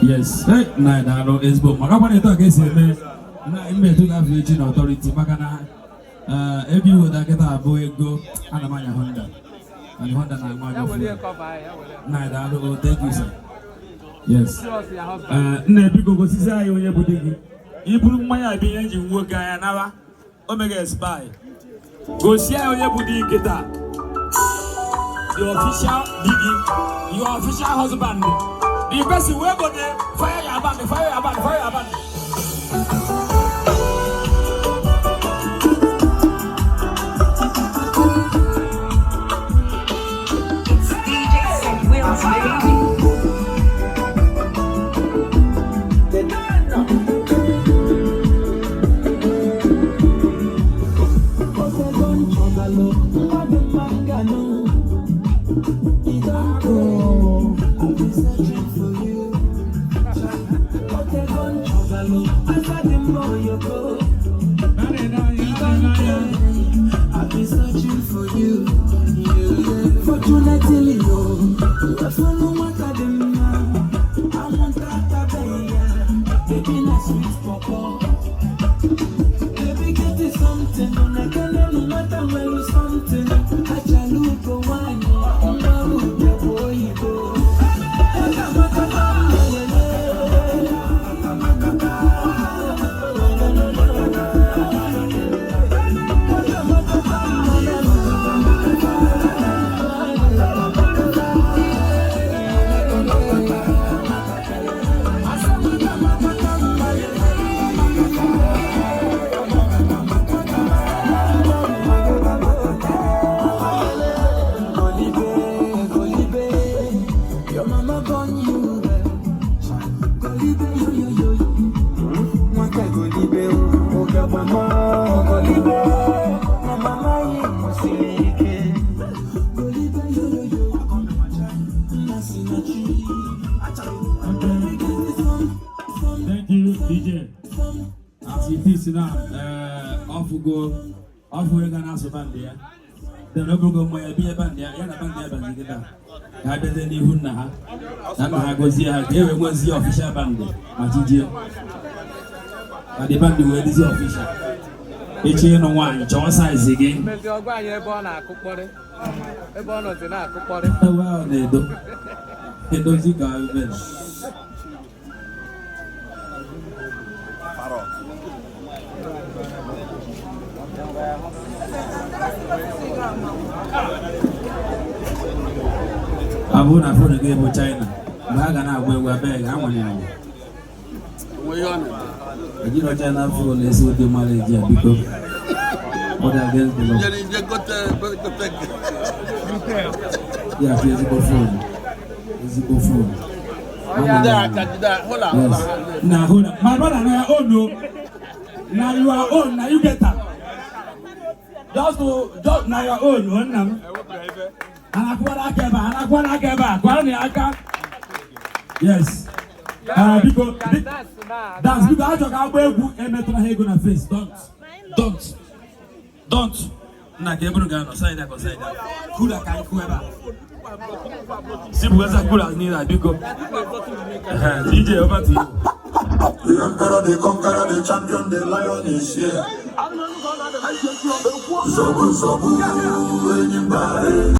Yes, hey, no, is book. Magabani talk is me. Na ime to have region authority. Magana, every word I get a boy go and a man Honda. And Honda na man. No, thank you, sir. Yes. Ne biko go sisa yo ye budigi. Ibulu maya bi engine wo guy na Omega spy. Go see yo ye budigi kita. The official digging, your official husband. The best way go there, fire your band, fire your band, fire your band. It's DJ St. Will's baby. I've been searching for you. Fortunately, I follow what I did. I want that baby, not sweet papa. Baby, get it something. I can't no matter where you something. I shall look for wine. I'm not with the boy you go. Thank you, DJ. As it is now, off we go. Off we go now, so band there. The local go my be a band there. Yeah, band there, band there. I bet any who na. I go see her. Here we go see official band. My DJ. And the band where is official. Each year no one. John size again. Wow, they do. They don't see guys. Abu na phone game with China. Baga na wewe bega amanya. You know China phone is with the Malaysia because what against the law. Yeah, physical phone. Physical phone. Yes. Now hold on. My brother now you own no. Now you are own, now you get that. Just now your own one now. Yes. Because that's because I talk about and met my gonna face. Don't. Na keburu gano side that side. Kula kai kueba. Sibuweza kula ni na biko. DJ over to you. The emperor, the conqueror, the champion, the lion is here. Zobu, anybody.